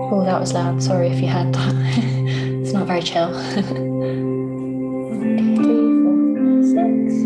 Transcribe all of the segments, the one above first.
Oh, that was loud. Sorry if you heard that. It's not very chill. 1, 2, 3, 4, 5, 6.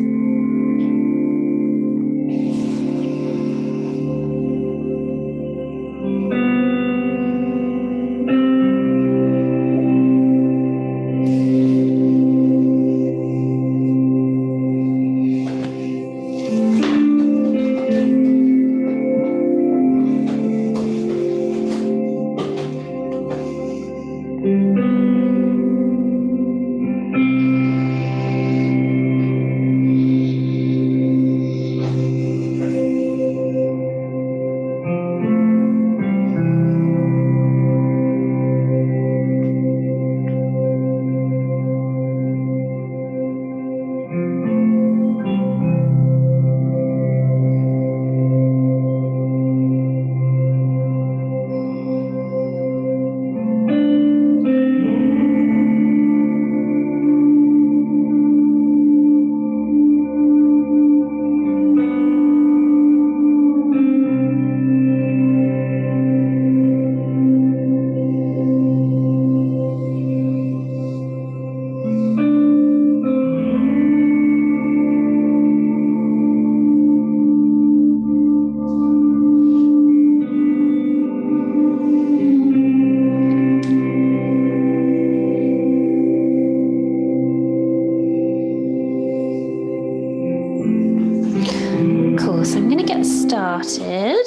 Cool, so I'm going to get started,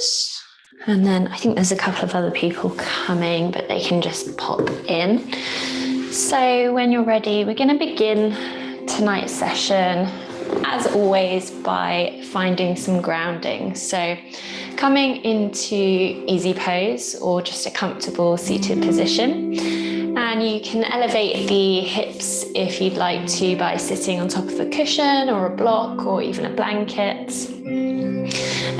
and then I think there's a couple of other people coming, but they can just pop in. So when you're ready, we're going to begin tonight's session, as always, by finding some grounding. So coming into easy pose or just a comfortable seated position. And you can elevate the hips if you'd like to by sitting on top of a cushion or a block or even a blanket.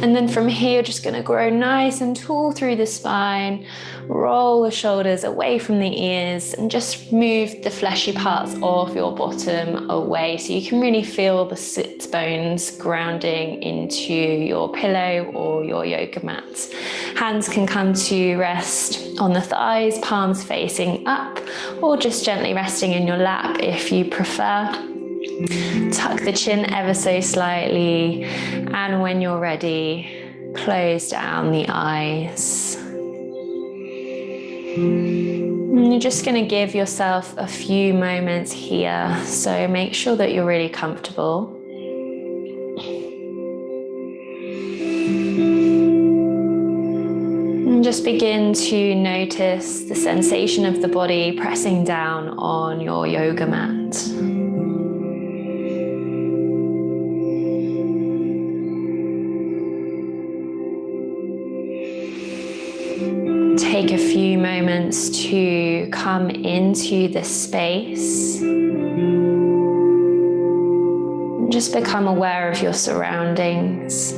And then from here, you're just going to grow nice and tall through the spine, roll the shoulders away from the ears, and just move the fleshy parts of your bottom away so you can really feel the sit bones grounding into your pillow or your yoga mat. Hands can come to rest on the thighs, palms facing up, or just gently resting in your lap if you prefer. Tuck the chin ever so slightly, and when you're ready, close down the eyes. And you're just going to give yourself a few moments here, so make sure that you're really comfortable. And just begin to notice the sensation of the body pressing down on your yoga mat. Take a few moments to come into this space. Just become aware of your surroundings.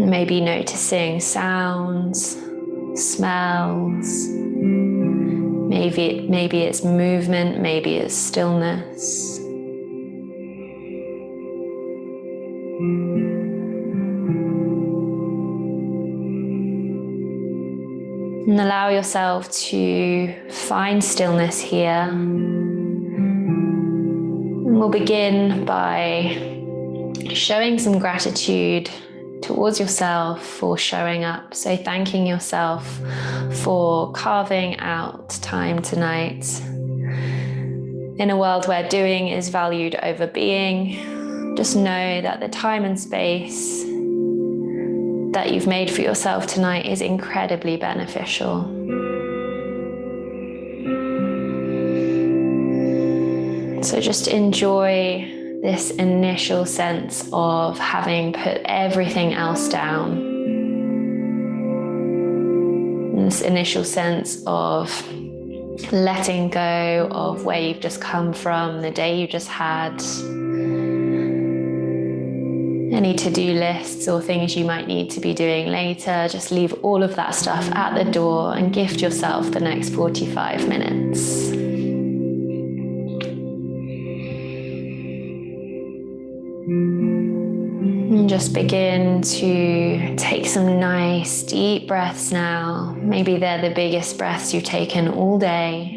Maybe noticing sounds, smells. Maybe it's movement, maybe it's stillness. And allow yourself to find stillness here. And we'll begin by showing some gratitude towards yourself for showing up. So thanking yourself for carving out time tonight. In a world where doing is valued over being, just know that the time and space that you've made for yourself tonight is incredibly beneficial. So just enjoy this initial sense of having put everything else down. And this initial sense of letting go of where you've just come from, the day you just had. Any to-do lists or things you might need to be doing later, just leave all of that stuff at the door and gift yourself the next 45 minutes. And just begin to take some nice deep breaths now. Maybe they're the biggest breaths you've taken all day.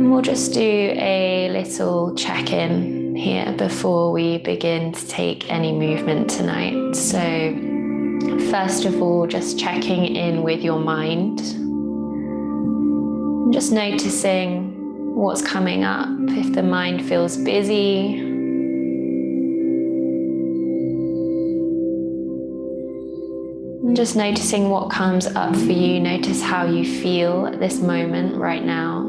We'll just do a little check-in here before we begin to take any movement tonight. So first of all, just checking in with your mind. Just noticing what's coming up. If the mind feels busy, and just noticing what comes up for you. Notice how you feel at this moment right now.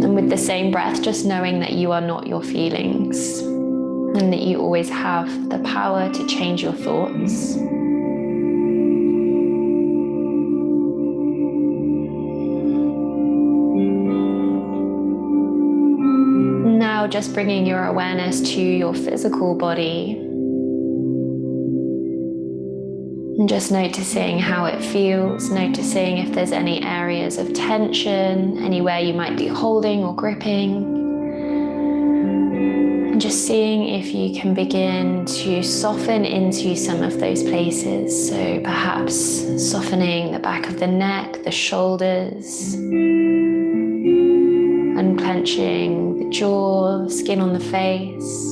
And with the same breath, just knowing that you are not your feelings and that you always have the power to change your thoughts. Now just bringing your awareness to your physical body and just noticing how it feels, noticing if there's any areas of tension, anywhere you might be holding or gripping, and just seeing if you can begin to soften into some of those places. So perhaps softening the back of the neck, the shoulders, unclenching the jaw, skin on the face.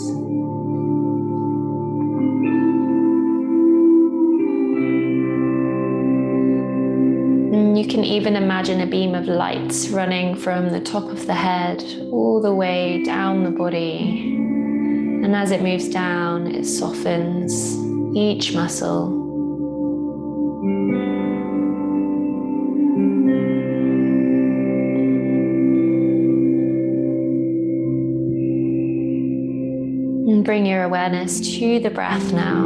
And you can even imagine a beam of light running from the top of the head all the way down the body. And as it moves down, it softens each muscle. And bring your awareness to the breath now.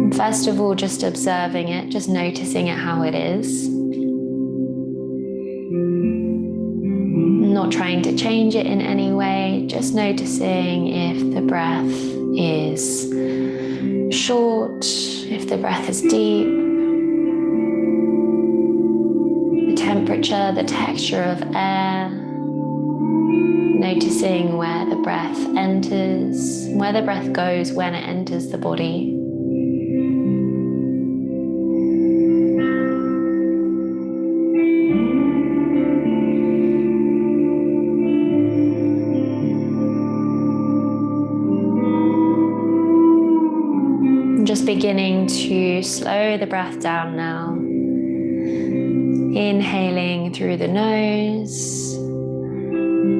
And first of all, just observing it, just noticing it how it is. Not trying to change it in any way, just noticing if the breath is short, if the breath is deep, the temperature, the texture of air. Noticing where the breath enters, where the breath goes when it enters the body. And just beginning to slow the breath down now. Inhaling through the nose.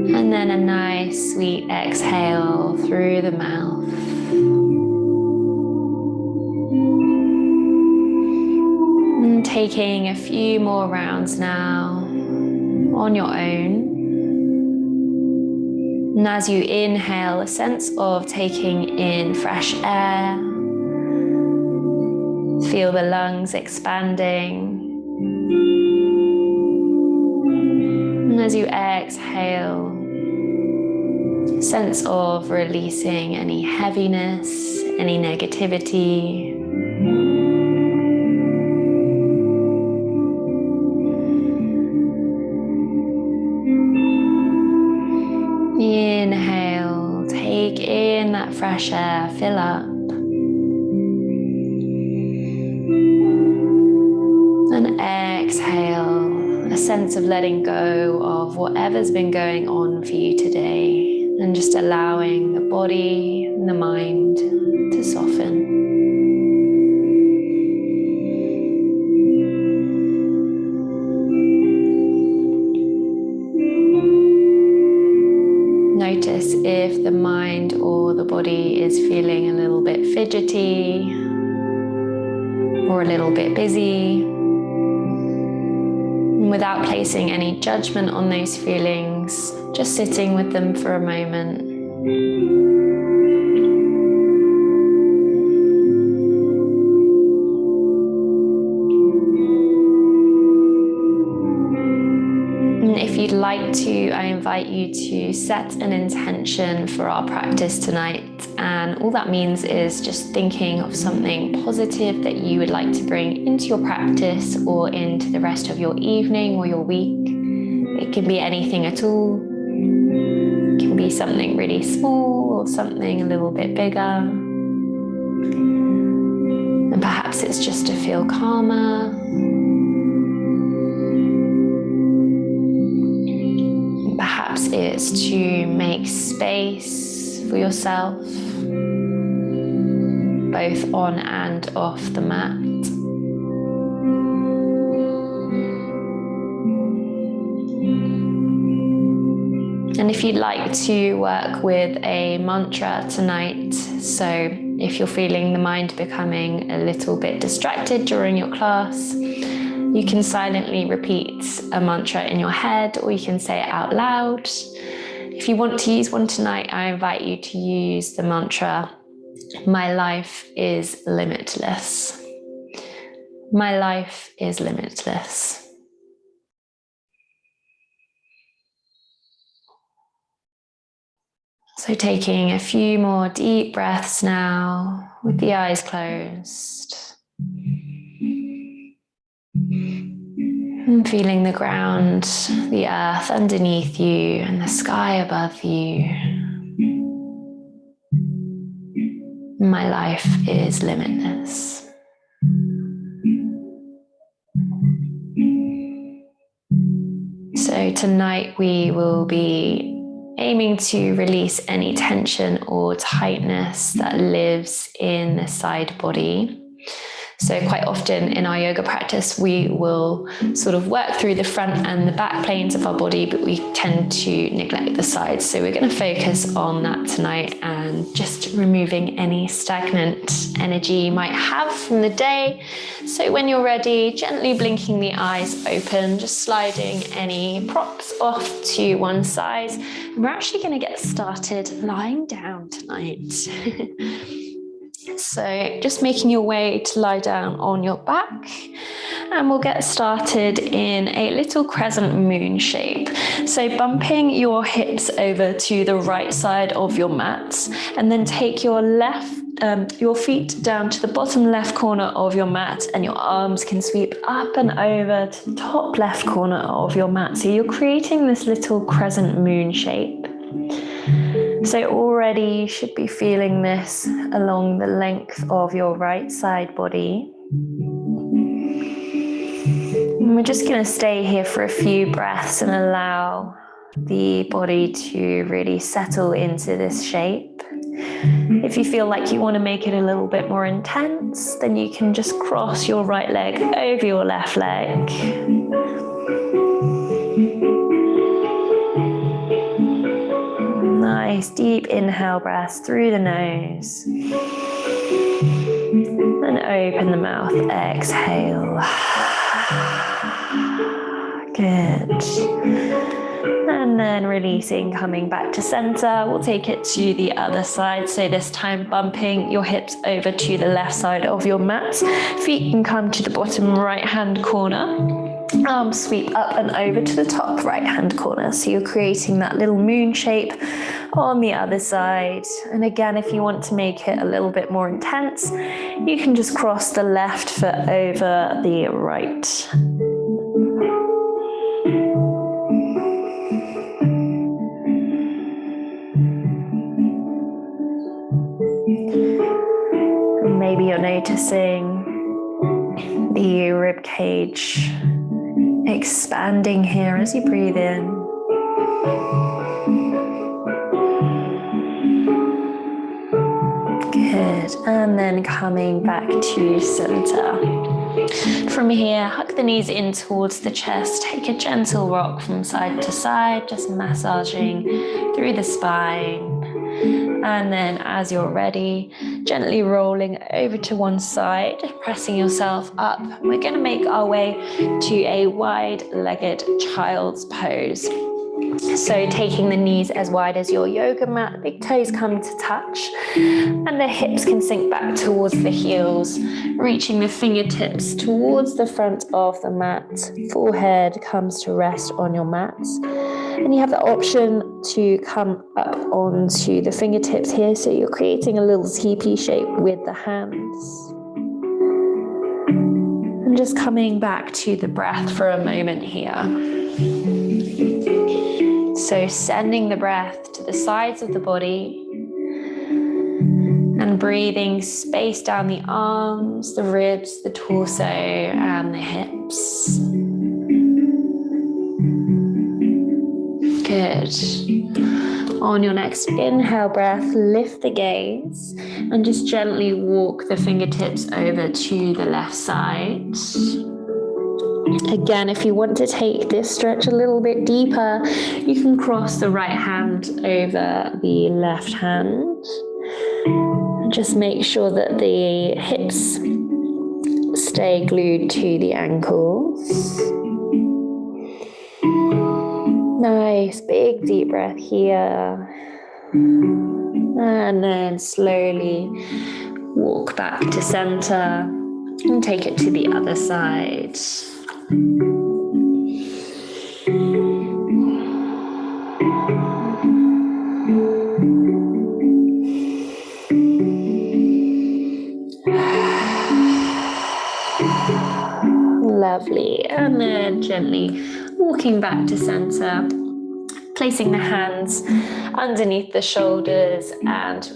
And then a nice sweet exhale through the mouth. And taking a few more rounds now on your own. And as you inhale, a sense of taking in fresh air. Feel the lungs expanding. And as you exhale, sense of releasing any heaviness, any negativity. Inhale, take in that fresh air, fill up. And exhale, a sense of letting go of whatever's been going on for you today. And just allowing the body and the mind to soften. Notice if the mind or the body is feeling a little bit fidgety or a little bit busy. And without placing any judgment on those feelings, just sitting with them for a moment. And if you'd like I invite you to set an intention for our practice tonight. And all that means is just thinking of something positive that you would like to bring into your practice or into the rest of your evening or your week. It can be anything at all. It can be something really small or something a little bit bigger. And perhaps it's just to feel calmer. Perhaps it's to make space for yourself, both on and off the mat. And if you'd like to work with a mantra tonight, so if you're feeling the mind becoming a little bit distracted during your class, you can silently repeat a mantra in your head, or you can say it out loud. If you want to use one tonight, I invite you to use the mantra, "My life is limitless." My life is limitless. So taking a few more deep breaths now with the eyes closed. And feeling the ground, the earth underneath you and the sky above you. My life is limitless. So tonight we will be aiming to release any tension or tightness that lives in the side body. So quite often in our yoga practice, we will sort of work through the front and the back planes of our body, but we tend to neglect the sides. So we're going to focus on that tonight and just removing any stagnant energy you might have from the day. So when you're ready, gently blinking the eyes open, just sliding any props off to one side. And we're actually going to get started lying down tonight. So just making your way to lie down on your back, and we'll get started in a little crescent moon shape. So bumping your hips over to the right side of your mat, and then take your feet down to the bottom left corner of your mat, and your arms can sweep up and over to the top left corner of your mat. So you're creating this little crescent moon shape. So already you should be feeling this along the length of your right side body. And we're just going to stay here for a few breaths and allow the body to really settle into this shape. If you feel like you want to make it a little bit more intense, then you can just cross your right leg over your left leg. Nice deep inhale breaths through the nose. And open the mouth, exhale. Good. And then releasing, coming back to center. We'll take it to the other side. So this time bumping your hips over to the left side of your mat. Feet can come to the bottom right-hand corner. Arms sweep up and over to the top right-hand corner. So you're creating that little moon shape on the other side. And again, if you want to make it a little bit more intense, you can just cross the left foot over the right. Maybe you're noticing the rib cage expanding here as you breathe in. Good. And then coming back to center. From here, hug the knees in towards the chest. Take a gentle rock from side to side, just massaging through the spine. And then as you're ready, gently rolling over to one side, pressing yourself up. We're going to make our way to a wide-legged child's pose. So taking the knees as wide as your yoga mat, big toes come to touch, and the hips can sink back towards the heels, reaching the fingertips towards the front of the mat. Forehead comes to rest on your mat. And you have the option to come up onto the fingertips here. So you're creating a little teepee shape with the hands. And just coming back to the breath for a moment here. So sending the breath to the sides of the body and breathing space down the arms, the ribs, the torso, and the hips. Good. On your next inhale breath, lift the gaze and just gently walk the fingertips over to the left side. Again, if you want to take this stretch a little bit deeper, you can cross the right hand over the left hand. Just make sure that the hips stay glued to the ankles. Nice, big deep breath here. And then slowly walk back to center and take it to the other side. Lovely. And then gently walking back to center, placing the hands underneath the shoulders and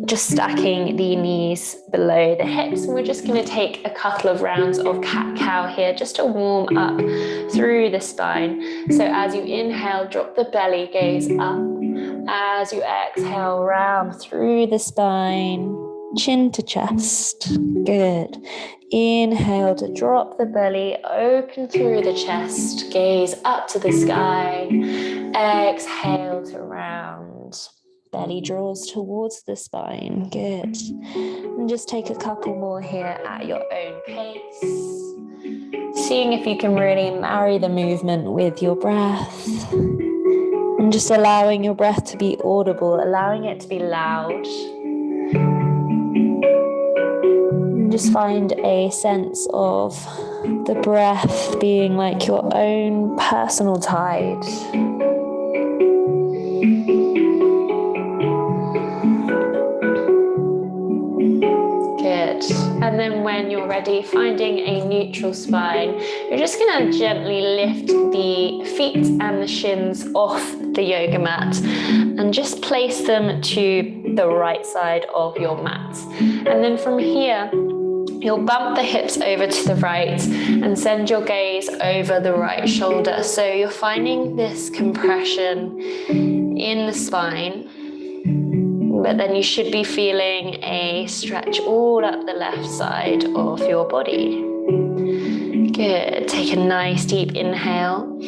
just stacking the knees below the hips. And we're just going to take a couple of rounds of cat-cow here just to warm up through the spine. So as you inhale, drop the belly, gaze up. As you exhale, round through the spine, chin to chest. Good. Inhale to drop the belly, open through the chest, gaze up to the sky. Exhale to round. Belly draws towards the spine. Good. And just take a couple more here at your own pace. Seeing if you can really marry the movement with your breath. And just allowing your breath to be audible, allowing it to be loud. And just find a sense of the breath being like your own personal tide. Good. And then when you're ready, finding a neutral spine, you're just going to gently lift the feet and the shins off the yoga mat and just place them to the right side of your mat. And then from here, you'll bump the hips over to the right and send your gaze over the right shoulder. So you're finding this compression in the spine, but then you should be feeling a stretch all up the left side of your body. Good. Take a nice deep inhale.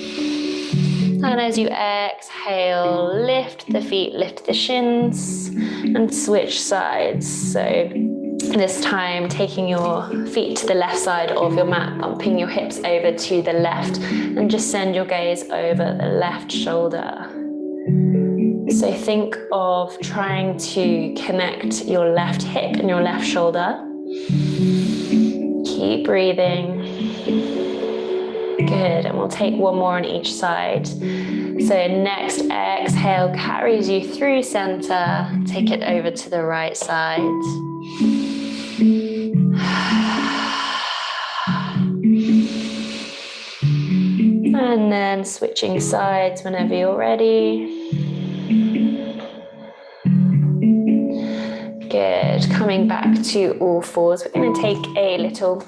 And as you exhale, lift the feet, lift the shins, and switch sides. So this time, taking your feet to the left side of your mat, bumping your hips over to the left, and just send your gaze over the left shoulder. So think of trying to connect your left hip and your left shoulder. Keep breathing. Good, and we'll take one more on each side. So next exhale carries you through center. Take it over to the right side. And then switching sides whenever you're ready. Good. Coming back to all fours. We're going to take a little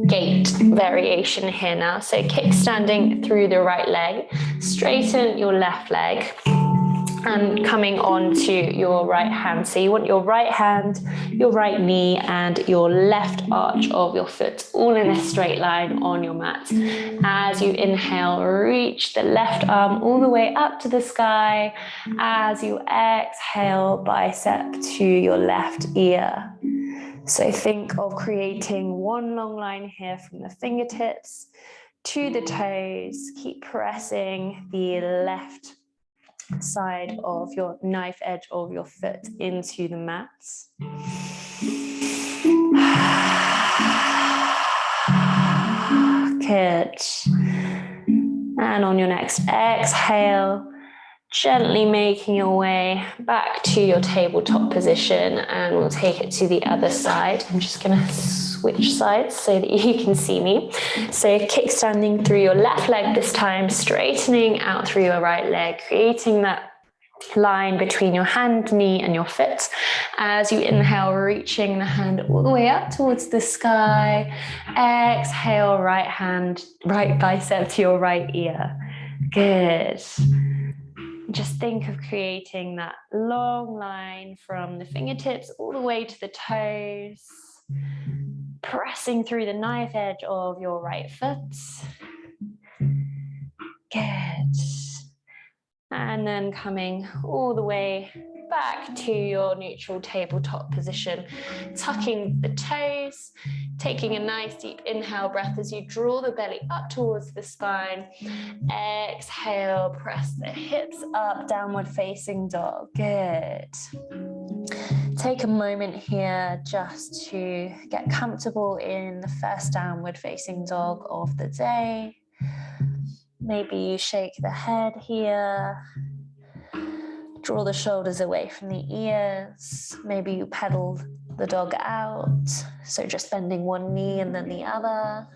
gait variation here now. So kick standing through the right leg. Straighten your left leg. And coming on to your right hand. So you want your right hand, your right knee, and your left arch of your foot all in a straight line on your mat. As you inhale, reach the left arm all the way up to the sky. As you exhale, bicep to your left ear. So think of creating one long line here from the fingertips to the toes. Keep pressing the left side of your knife edge of your foot into the mat. Good. And on your next exhale, gently making your way back to your tabletop position, and we'll take it to the other side. I'm just going to switch sides so that you can see me. So kickstanding through your left leg this time, straightening out through your right leg, creating that line between your hand, knee, and your foot. As you inhale, reaching the hand all the way up towards the sky. Exhale, right bicep to your right ear. Good. Just think of creating that long line from the fingertips all the way to the toes, pressing through the knife edge of your right foot. Good. And then coming all the way back to your neutral tabletop position, tucking the toes, taking a nice deep inhale breath as you draw the belly up towards the spine. Exhale, press the hips up, downward facing dog. Good. Take a moment here just to get comfortable in the first downward facing dog of the day. Maybe you shake the head here, draw the shoulders away from the ears. Maybe you pedal the dog out, so just bending one knee and then the other.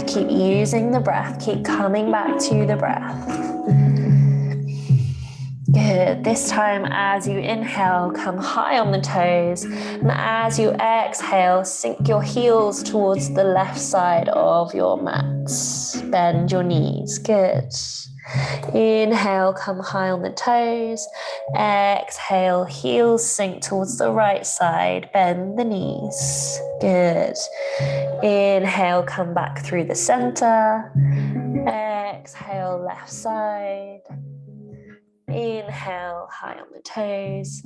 Keep using the breath, keep coming back to the breath. Good. This time, as you inhale, come high on the toes. And as you exhale, sink your heels towards the left side of your mat. Bend your knees. Good. Inhale, come high on the toes. Exhale, heels sink towards the right side. Bend the knees. Good. Inhale, come back through the center. Exhale, left side. Inhale, high on the toes.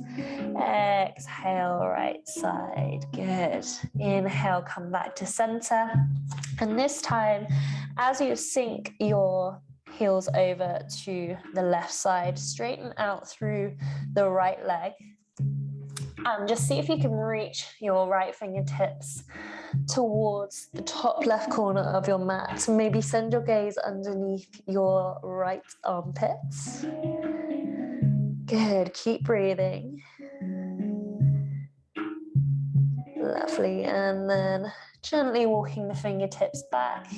Exhale, right side. Good. Inhale, come back to center. And this time, as you sink your heels over to the left side, straighten out through the right leg. And just see if you can reach your right fingertips towards the top left corner of your mat. Maybe send your gaze underneath your right armpits. Good, keep breathing. Lovely, and then gently walking the fingertips back.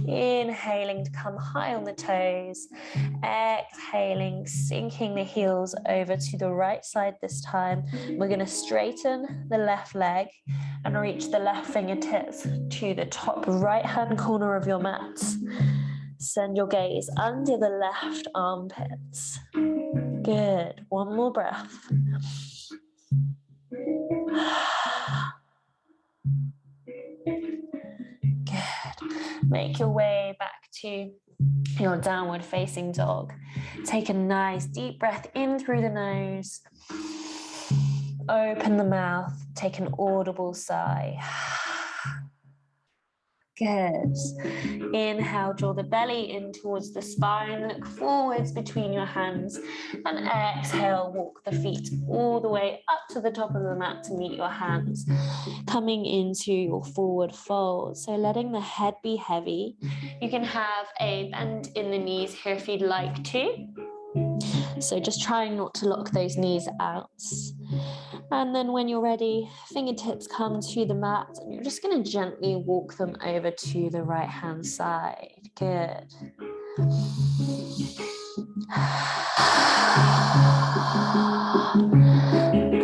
Inhaling to come high on the toes. Exhaling, sinking the heels over to the right side this time. We're going to straighten the left leg and reach the left fingertips to the top right-hand corner of your mat. Send your gaze under the left armpits. Good. One more breath. Good. Make your way back to your downward facing dog. Take a nice deep breath in through the nose. Open the mouth. Take an audible sigh. Good. Inhale, draw the belly in towards the spine, look forwards between your hands, and exhale, walk the feet all the way up to the top of the mat to meet your hands, coming into your forward fold. So letting the head be heavy. You can have a bend in the knees here if you'd like to. So just trying not to lock those knees out. And then when you're ready, fingertips come to the mat and you're just going to gently walk them over to the right hand side. Good.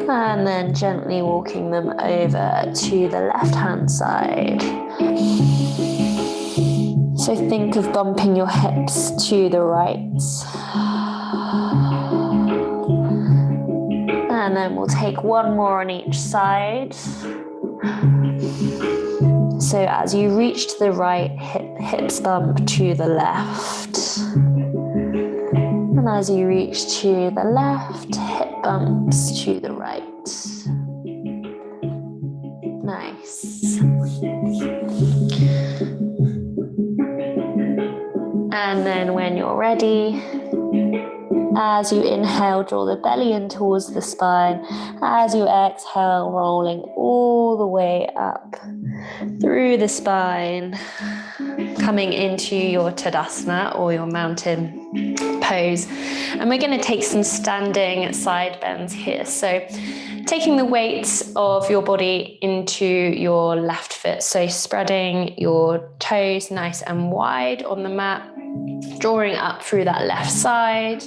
And then gently walking them over to the left hand side. So think of bumping your hips to the right. And then we'll take one more on each side. So as you reach to the right, hips bump to the left. And as you reach to the left, hip bumps to the right. Nice. And then when you're ready, as you inhale, draw the belly in towards the spine. As you exhale, rolling all the way up. through the spine, coming into your Tadasana or your mountain pose. And we're going to take some standing side bends here. So taking the weight of your body into your left foot. So spreading your toes nice and wide on the mat, drawing up through that left side,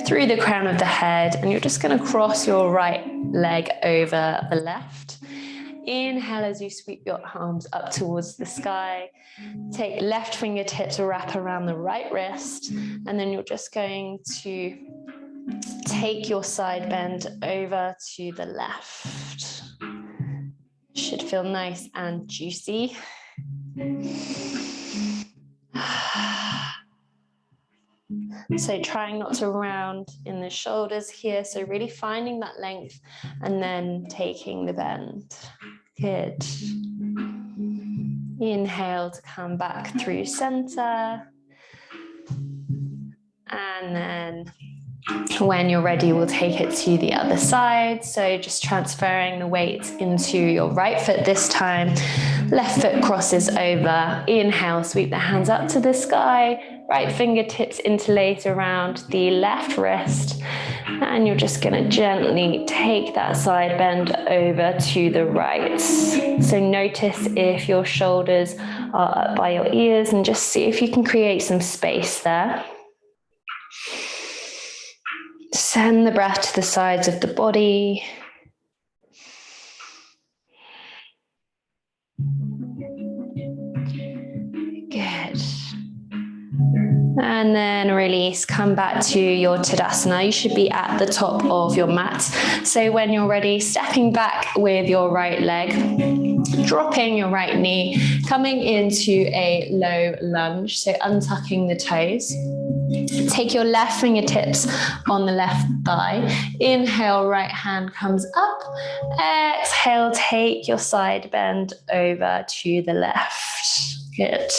through the crown of the head, and you're just going to cross your right leg over the left. Inhale as you sweep your arms up towards the sky. Take left fingertips, wrap around the right wrist, and then you're just going to take your side bend over to the left. Should feel nice and juicy. So trying not to round in the shoulders here. So really finding that length and then taking the bend. Good. Inhale to come back through center. And then when you're ready, we'll take it to the other side. So just transferring the weight into your right foot this time. Left foot crosses over. Inhale, sweep the hands up to the sky. Right fingertips interlace around the left wrist. And you're just going to gently take that side bend over to the right. So notice if your shoulders are up by your ears and just see if you can create some space there. Send the breath to the sides of the body. Good. And then release, come back to your Tadasana. You should be at the top of your mat. So when you're ready, stepping back with your right leg, dropping your right knee, coming into a low lunge, so untucking the toes. Take your left fingertips on the left thigh. Inhale, right hand comes up. Exhale, take your side bend over to the left. Good.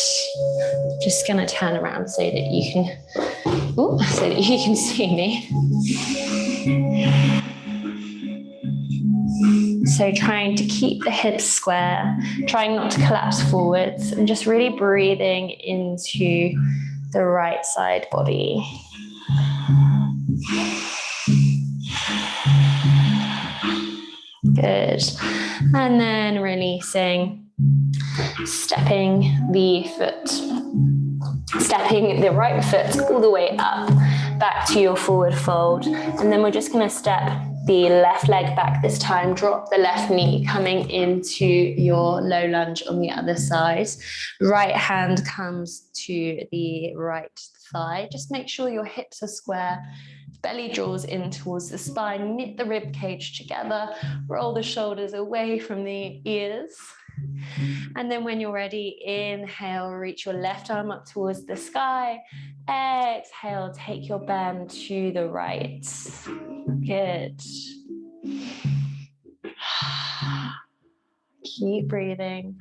Just going to turn around so that you can see me. So trying to keep the hips square, trying not to collapse forwards, and just really breathing into the right side body. Good. And then releasing, stepping the right foot all the way up, back to your forward fold. And then we're just going to step the left leg back this time, drop the left knee, coming into your low lunge on the other side. Right hand comes to the right thigh. Just make sure your hips are square. Belly draws in towards the spine, knit the rib cage together, roll the shoulders away from the ears. And then when you're ready, inhale, reach your left arm up towards the sky. Exhale, take your bend to the right. Good. Keep breathing.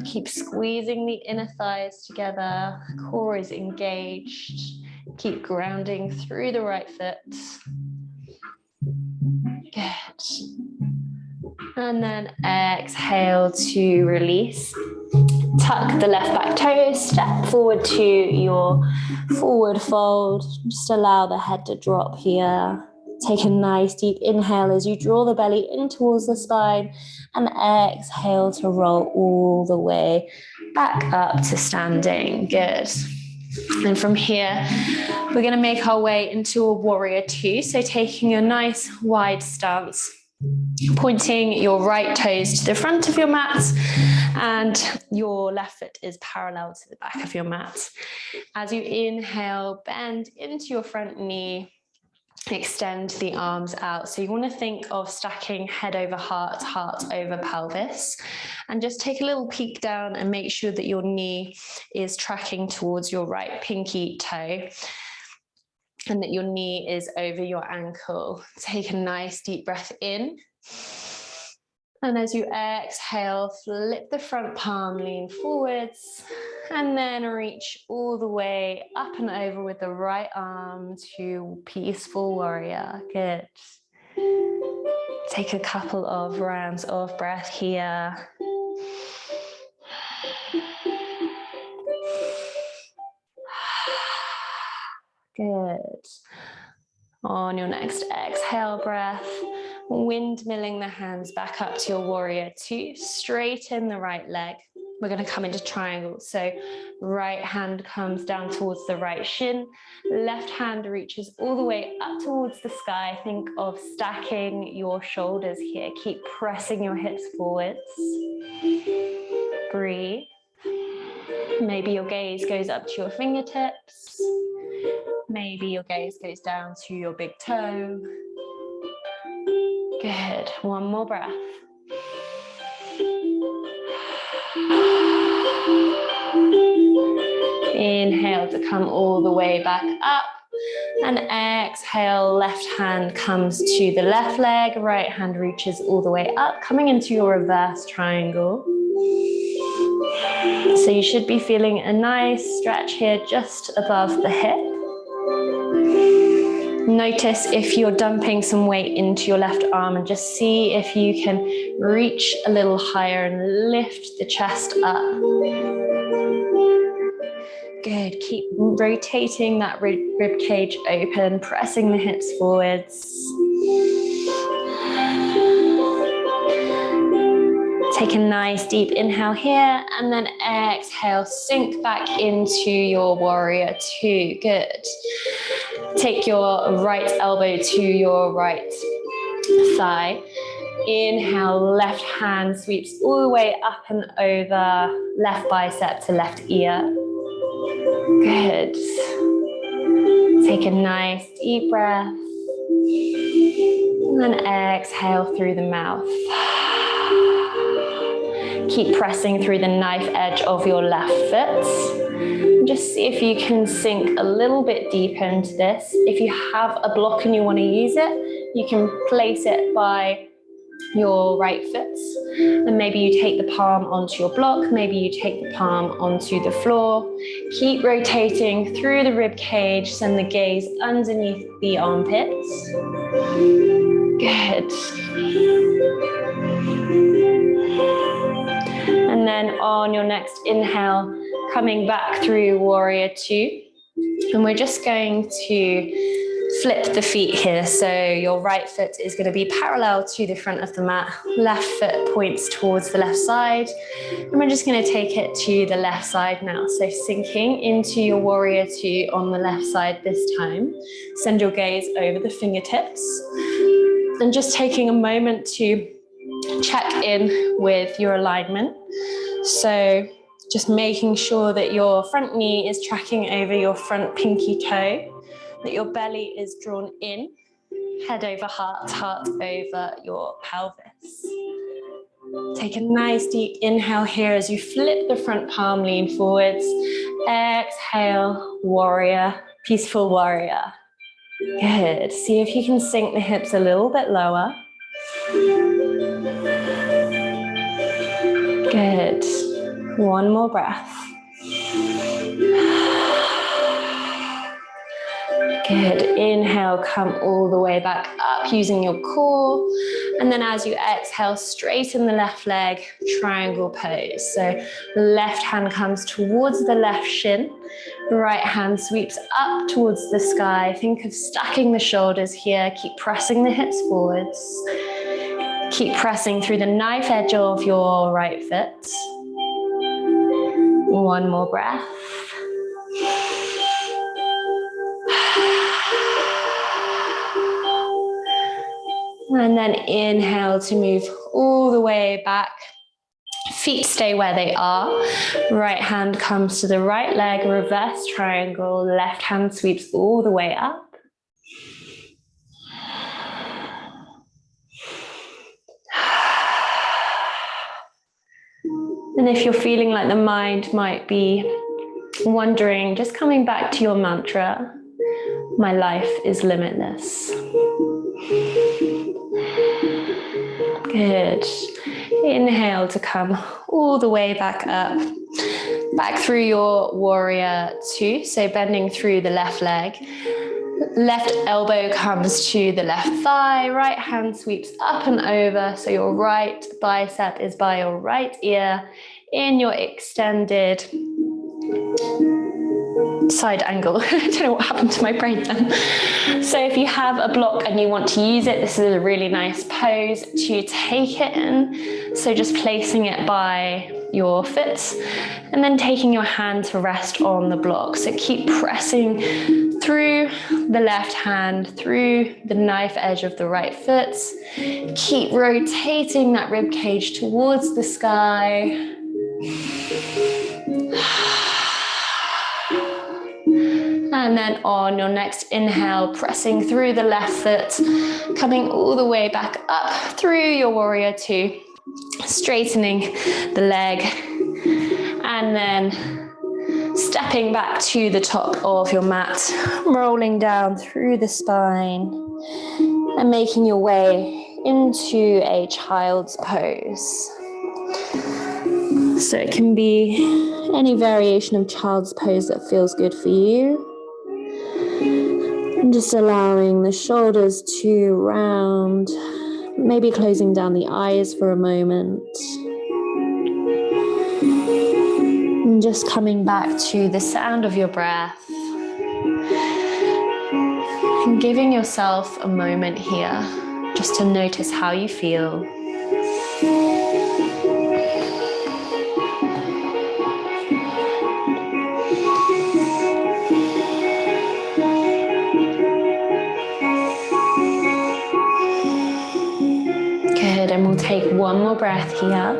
Keep squeezing the inner thighs together. Core is engaged. Keep grounding through the right foot. Good. And then exhale to release. Tuck the left back toes, step forward to your forward fold. Just allow the head to drop here. Take a nice deep inhale as you draw the belly in towards the spine, and exhale to roll all the way back up to standing. Good. And from here, we're going to make our way into a warrior two. So taking a nice wide stance, pointing your right toes to the front of your mat, and your left foot is parallel to the back of your mat. As you inhale, bend into your front knee, extend the arms out. So you want to think of stacking head over heart, heart over pelvis, and just take a little peek down and make sure that your knee is tracking towards your right pinky toe, and that your knee is over your ankle. Take a nice deep breath in. And as you exhale, flip the front palm, lean forwards, and then reach all the way up and over with the right arm to peaceful warrior. Good. Take a couple of rounds of breath here. Good. On your next exhale breath, windmilling the hands back up to your warrior two. Straighten the right leg. We're going to come into triangle. So right hand comes down towards the right shin. Left hand reaches all the way up towards the sky. Think of stacking your shoulders here. Keep pressing your hips forwards. Breathe. Maybe your gaze goes up to your fingertips. Maybe your gaze goes down to your big toe. Good. One more breath. Inhale to come all the way back up. And exhale, left hand comes to the left leg. Right hand reaches all the way up, coming into your reverse triangle. So you should be feeling a nice stretch here just above the hip. Notice if you're dumping some weight into your left arm and just see if you can reach a little higher and lift the chest up. Good, keep rotating that rib cage open, pressing the hips forwards. Take a nice deep inhale here and then exhale, sink back into your warrior two. Good. Take your right elbow to your right thigh. Inhale, left hand sweeps all the way up and over, left bicep to left ear. Good. Take a nice deep breath. And then exhale through the mouth. Keep pressing through the knife edge of your left foot. Just see if you can sink a little bit deeper into this. If you have a block and you want to use it, you can place it by your right foot. And maybe you take the palm onto your block. Maybe you take the palm onto the floor. Keep rotating through the rib cage. Send the gaze underneath the armpits. Good. And then on your next inhale, coming back through warrior two. And we're just going to flip the feet here. So your right foot is going to be parallel to the front of the mat. Left foot points towards the left side. And we're just going to take it to the left side now. So sinking into your warrior two on the left side this time. Send your gaze over the fingertips. And just taking a moment to check in with your alignment. So just making sure that your front knee is tracking over your front pinky toe, that your belly is drawn in, head over heart, heart over your pelvis. Take a nice deep inhale here as you flip the front palm, lean forwards. Exhale, warrior, peaceful warrior. Good. See if you can sink the hips a little bit lower. Good. One more breath. Good. Inhale, come all the way back up using your core. And then as you exhale, straighten the left leg, triangle pose. So left hand comes towards the left shin. Right hand sweeps up towards the sky. Think of stacking the shoulders here. Keep pressing the hips forwards. Keep pressing through the knife edge of your right foot. One more breath. And then inhale to move all the way back. Feet stay where they are. Right hand comes to the right leg, reverse triangle. Left hand sweeps all the way up. And if you're feeling like the mind might be wandering, just coming back to your mantra, my life is limitless. Good. Inhale to come all the way back up, back through your warrior two. So bending through the left leg. Left elbow comes to the left thigh, right hand sweeps up and over. So your right bicep is by your right ear in your extended side angle. I don't know what happened to my brain then. So if you have a block and you want to use it, this is a really nice pose to take it in. So just placing it by your foot and then taking your hand to rest on the block. So keep pressing through the left hand, through the knife edge of the right foot. Keep rotating that rib cage towards the sky. And then on your next inhale, pressing through the left foot, coming all the way back up through your warrior two, straightening the leg, and then stepping back to the top of your mat, rolling down through the spine and making your way into a child's pose. So it can be any variation of child's pose that feels good for you. And just allowing the shoulders to round, maybe closing down the eyes for a moment. And just coming back to the sound of your breath. And giving yourself a moment here just to notice how you feel. And we'll take one more breath here.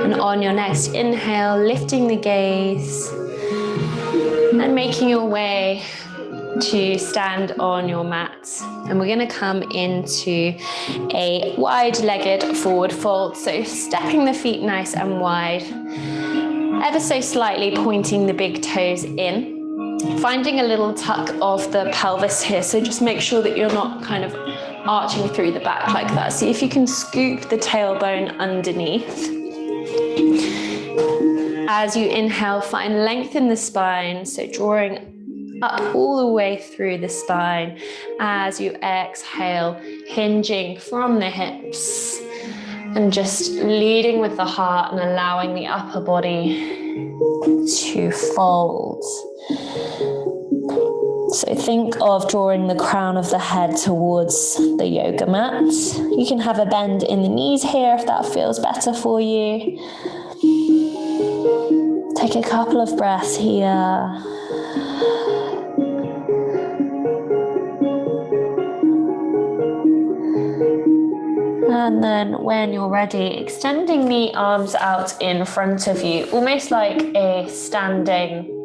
And on your next inhale, lifting the gaze and making your way to stand on your mat. And we're going to come into a wide-legged forward fold. So stepping the feet nice and wide, ever so slightly pointing the big toes in, finding a little tuck of the pelvis here. So just make sure that you're not kind of arching through the back like that. See if you can scoop the tailbone underneath. As you inhale, find length in the spine, so drawing up all the way through the spine. As you exhale, hinging from the hips and just leading with the heart and allowing the upper body to fold. So think of drawing the crown of the head towards the yoga mat. You can have a bend in the knees here if that feels better for you. Take a couple of breaths here. And then when you're ready, extending the arms out in front of you, almost like a standing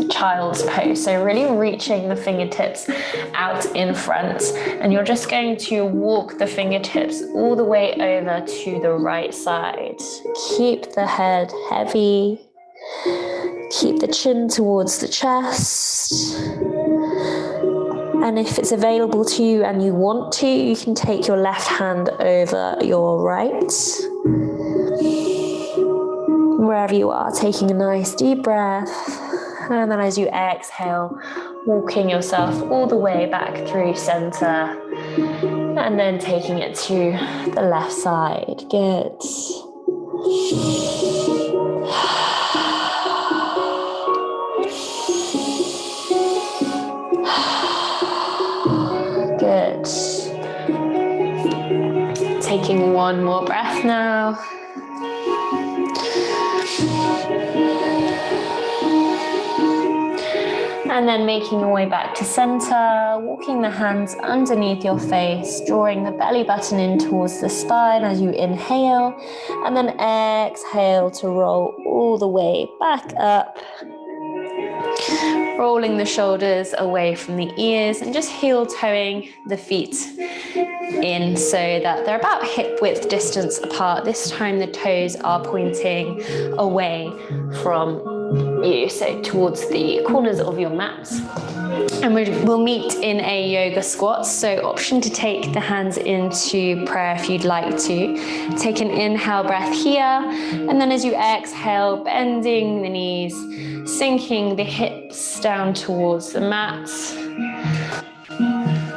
child's pose. So really reaching the fingertips out in front, and you're just going to walk the fingertips all the way over to the right side. Keep the head heavy. Keep the chin towards the chest. And if it's available to you and you want to, you can take your left hand over your right. Wherever you are, taking a nice deep breath. And then as you exhale, walking yourself all the way back through center. And then taking it to the left side. Good. Good. Taking one more breath now. And then making your way back to center, walking the hands underneath your face, drawing the belly button in towards the spine as you inhale, and then exhale to roll all the way back up. Rolling the shoulders away from the ears and just heel toeing the feet in so that they're about hip width distance apart. This time the toes are pointing away from you, so towards the corners of your mat. And we'll meet in a yoga squat, so option to take the hands into prayer if you'd like to. Take an inhale breath here, and then as you exhale, bending the knees, sinking the hips down towards the mat.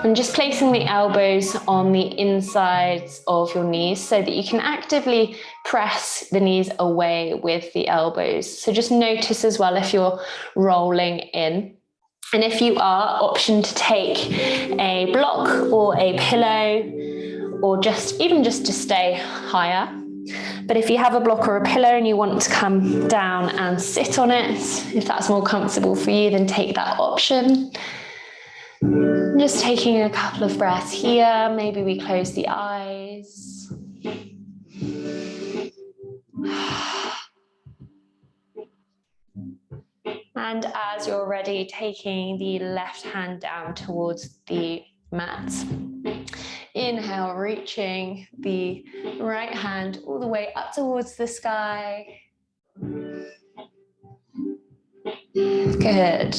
And just placing the elbows on the insides of your knees so that you can actively press the knees away with the elbows. So just notice as well if you're rolling in. And if you are, option to take a block or a pillow, or even just to stay higher. But if you have a block or a pillow and you want to come down and sit on it, if that's more comfortable for you, then take that option. Just taking a couple of breaths here. Maybe we close the eyes. And as you're ready, taking the left hand down towards the mat. Inhale, reaching the right hand all the way up towards the sky. Good.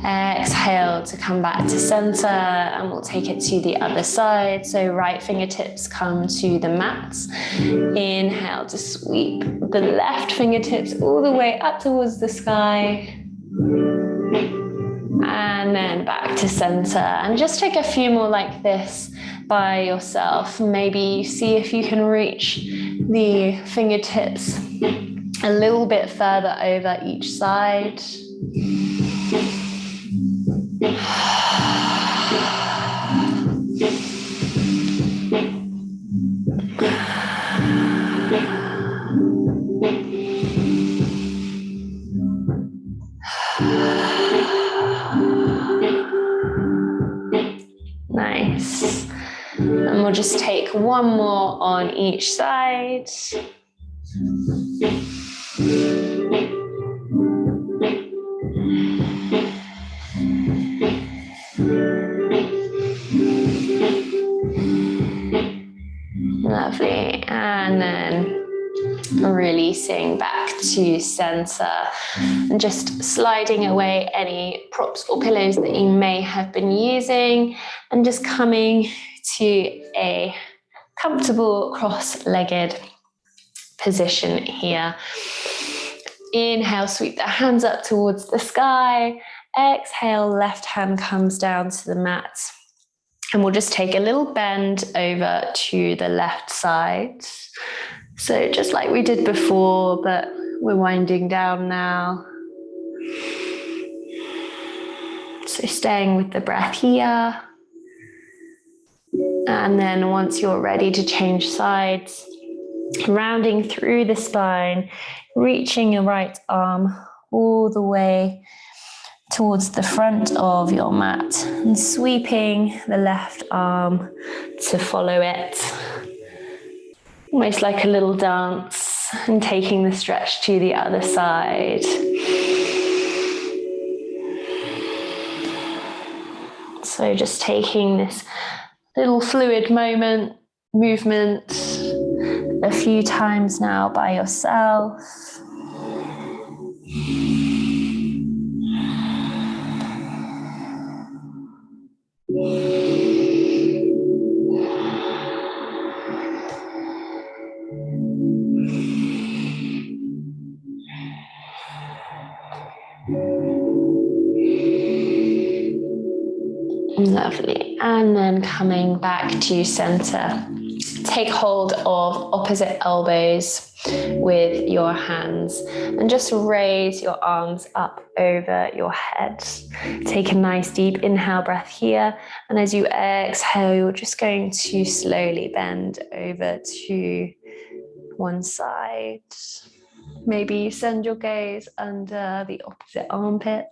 Exhale to come back to center, and we'll take it to the other side. So right fingertips come to the mat. Inhale to sweep the left fingertips all the way up towards the sky. And then back to center. And just take a few more like this by yourself. Maybe see if you can reach the fingertips a little bit further over each side. Nice. And we'll just take one more on each side. Lovely. And then releasing back to center and just sliding away any props or pillows that you may have been using, and just coming to a comfortable cross-legged position here. Inhale, sweep the hands up towards the sky. Exhale, left hand comes down to the mat. And we'll just take a little bend over to the left side. So just like we did before, but we're winding down now. So staying with the breath here. And then once you're ready to change sides, rounding through the spine, reaching your right arm all the way towards the front of your mat and sweeping the left arm to follow it. Almost like a little dance, and taking the stretch to the other side. So just taking this little fluid movement a few times now by yourself. Lovely. And then coming back to center. Take hold of opposite elbows with your hands and just raise your arms up over your head. Take a nice deep inhale breath here. And as you exhale, you're just going to slowly bend over to one side. Maybe you send your gaze under the opposite armpit.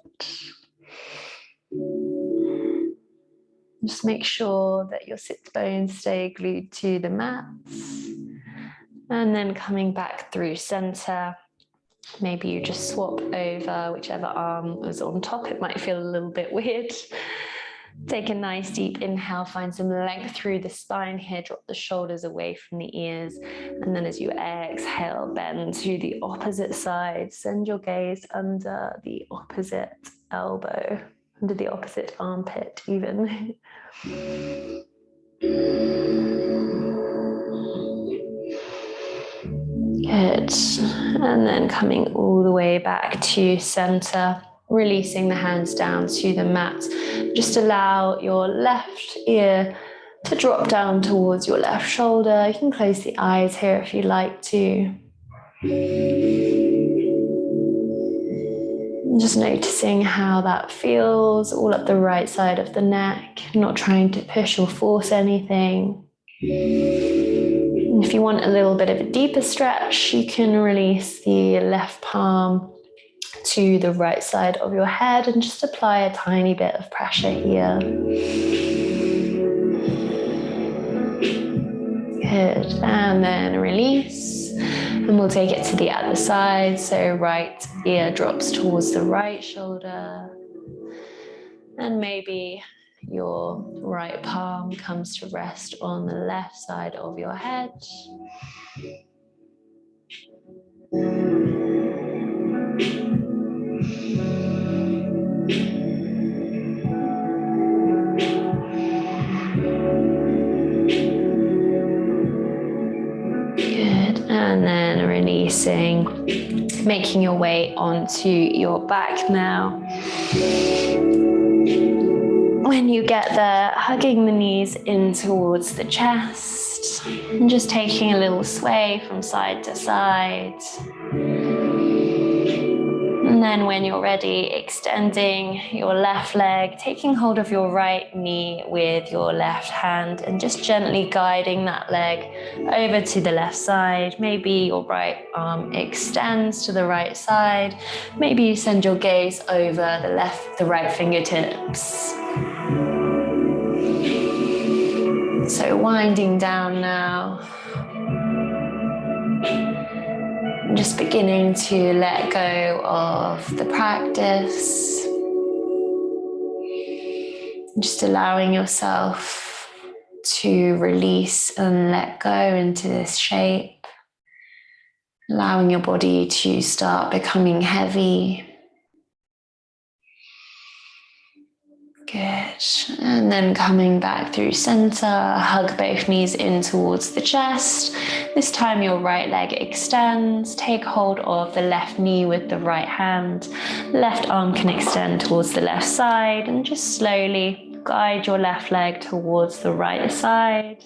Just make sure that your sit bones stay glued to the mats. And then coming back through center, maybe you just swap over whichever arm was on top. It might feel a little bit weird. Take a nice deep inhale, find some length through the spine here, drop the shoulders away from the ears. And then as you exhale, bend to the opposite side. Send your gaze under the opposite elbow, under the opposite armpit even. Good. And then coming all the way back to center. releasing the hands down to the mat. Just allow your left ear to drop down towards your left shoulder. You can close the eyes here if you like to. Just noticing how that feels all up the right side of the neck, not trying to push or force anything. And if you want a little bit of a deeper stretch, you can release the left palm to the right side of your head and just apply a tiny bit of pressure here. Good, and then release. And we'll take it to the other side. So right ear drops towards the right shoulder. And maybe your right palm comes to rest on the left side of your head. Good, and then releasing, making your way onto your back now. When you get there, hugging the knees in towards the chest and just taking a little sway from side to side. And then when you're ready, extending your left leg, taking hold of your right knee with your left hand and just gently guiding that leg over to the left side. Maybe your right arm extends to the right side. Maybe you send your gaze over the right fingertips. So winding down now. Just beginning to let go of the practice. Just allowing yourself to release and let go into this shape. Allowing your body to start becoming heavy. Good. And then coming back through center, hug both knees in towards the chest. This time your right leg extends. Take hold of the left knee with the right hand. Left arm can extend towards the left side and just slowly guide your left leg towards the right side.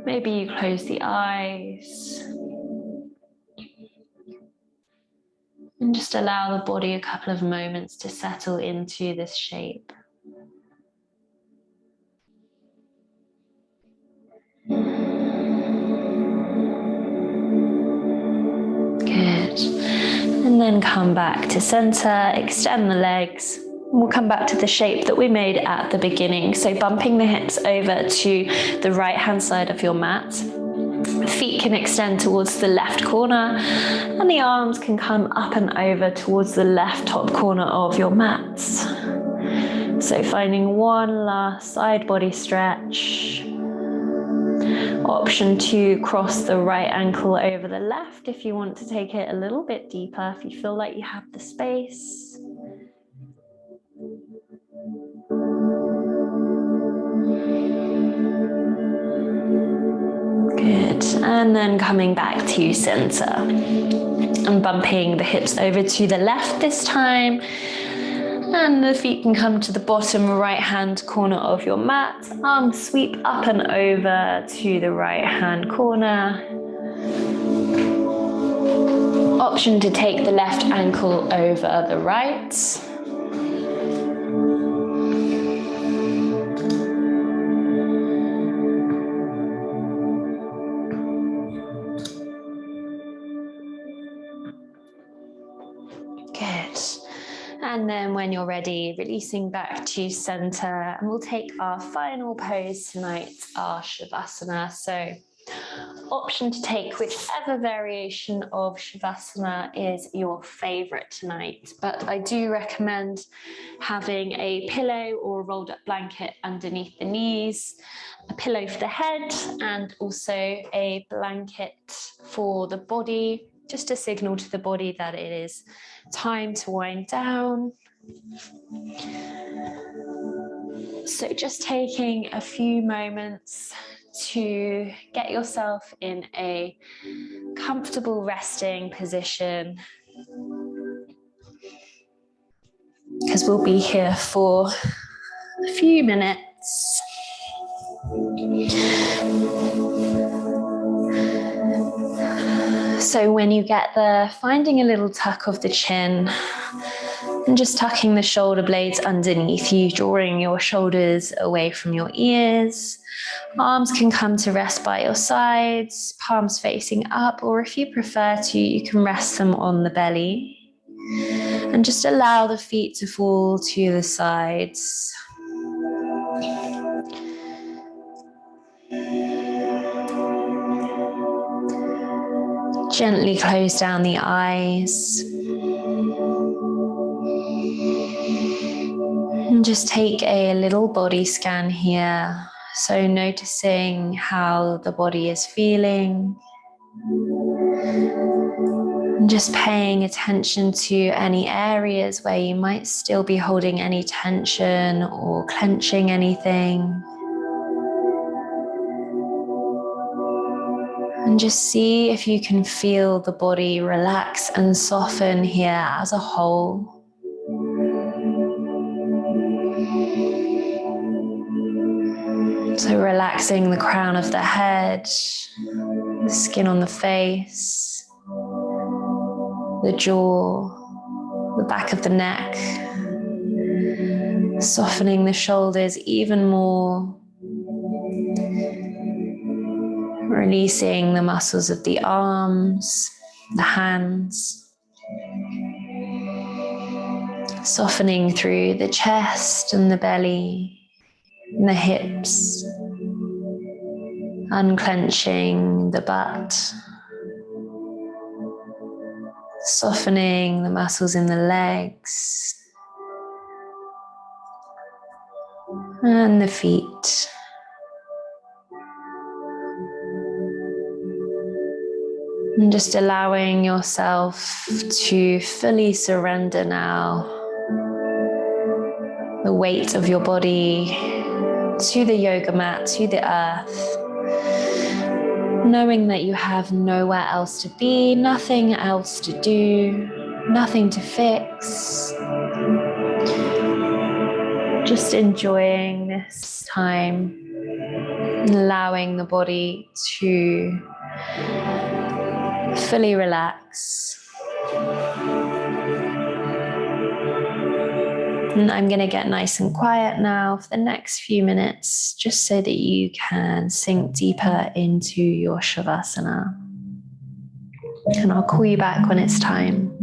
Maybe you close the eyes. And just allow the body a couple of moments to settle into this shape. Good. And then come back to center, extend the legs. We'll come back to the shape that we made at the beginning. So bumping the hips over to the right hand side of your mat. Feet can extend towards the left corner and the arms can come up and over towards the left top corner of your mat. So finding one last side body stretch. Option to cross the right ankle over the left if you want to take it a little bit deeper, if you feel like you have the space. Good, and then coming back to center and bumping the hips over to the left this time. And the feet can come to the bottom right hand corner of your mat. Arms sweep up and over to the right hand corner. Option to take the left ankle over the right. Good. And then when you're ready, releasing back to center, and we'll take our final pose tonight, our Shavasana. So option to take whichever variation of Shavasana is your favorite tonight, but I do recommend having a pillow or a rolled up blanket underneath the knees, a pillow for the head, and also a blanket for the body, just to signal to the body that it is time to wind down. So just taking a few moments to get yourself in a comfortable resting position. because we'll be here for a few minutes. So when you get there, finding a little tuck of the chin and just tucking the shoulder blades underneath you, drawing your shoulders away from your ears. Arms can come to rest by your sides, palms facing up, or if you prefer to, you can rest them on the belly. And just allow the feet to fall to the sides. Gently close down the eyes. And just take a little body scan here. So noticing how the body is feeling. And just paying attention to any areas where you might still be holding any tension or clenching anything. And just see if you can feel the body relax and soften here as a whole. So relaxing the crown of the head, the skin on the face, the jaw, the back of the neck, softening the shoulders even more, releasing the muscles of the arms, the hands, softening through the chest and the belly and the hips, unclenching the butt, softening the muscles in the legs and the feet. And just allowing yourself to fully surrender now the weight of your body to the yoga mat, to the earth, knowing that you have nowhere else to be, nothing else to do, nothing to fix. Just enjoying this time and allowing the body to fully relax. And I'm going to get nice and quiet now for the next few minutes, just so that you can sink deeper into your Shavasana. And I'll call you back when it's time.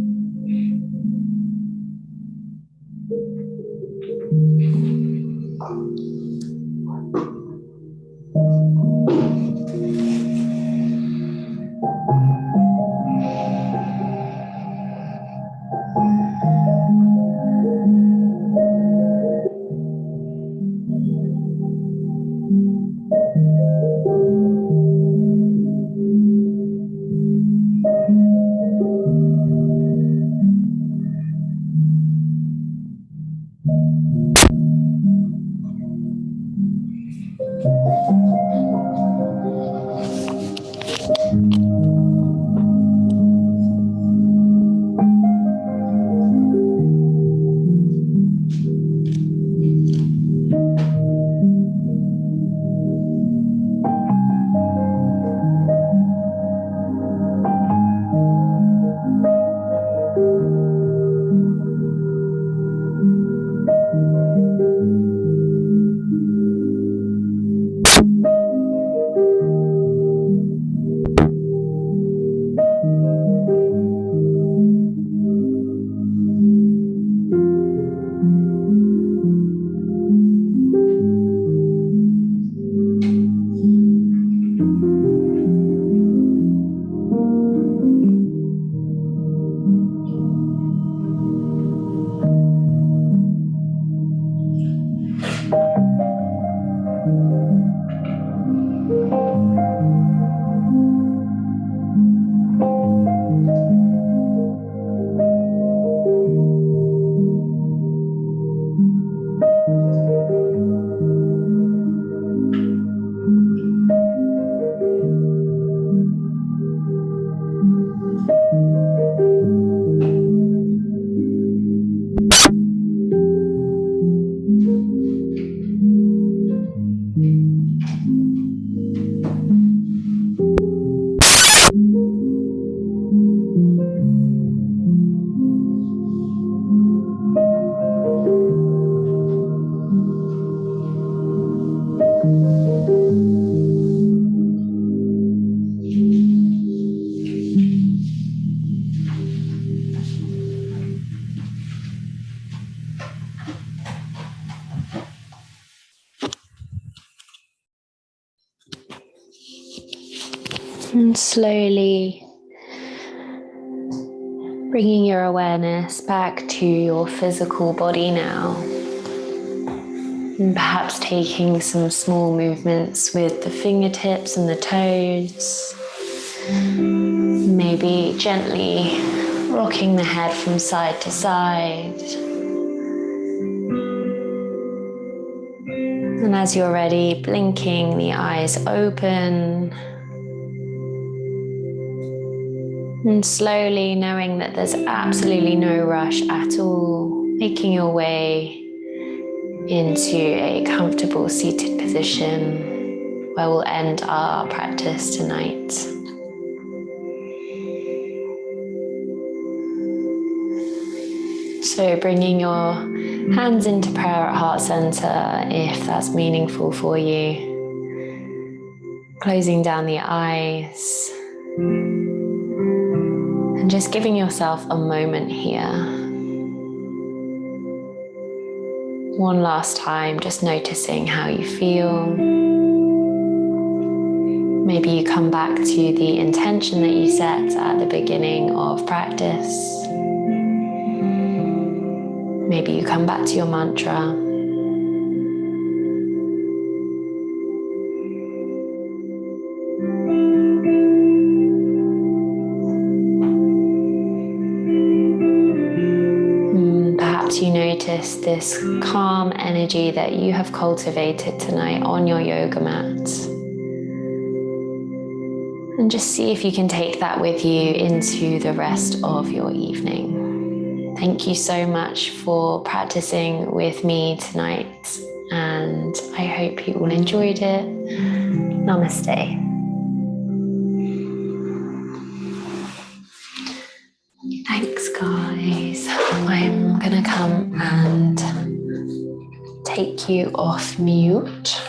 And slowly bringing your awareness back to your physical body now. And perhaps taking some small movements with the fingertips and the toes. Maybe gently rocking the head from side to side. And as you're ready, blinking the eyes open. And slowly, knowing that there's absolutely no rush at all, making your way into a comfortable seated position where we'll end our practice tonight. So bringing your hands into prayer at heart center if that's meaningful for you. Closing down the eyes. And just giving yourself a moment here. One last time, just noticing how you feel. Maybe you come back to the intention that you set at the beginning of practice. Maybe you come back to your mantra. Perhaps you notice this calm energy that you have cultivated tonight on your yoga mat. And just see if you can take that with you into the rest of your evening. Thank you so much for practicing with me tonight, and I hope you all enjoyed it. Namaste. Thanks, guys. I'm gonna come and take you off mute.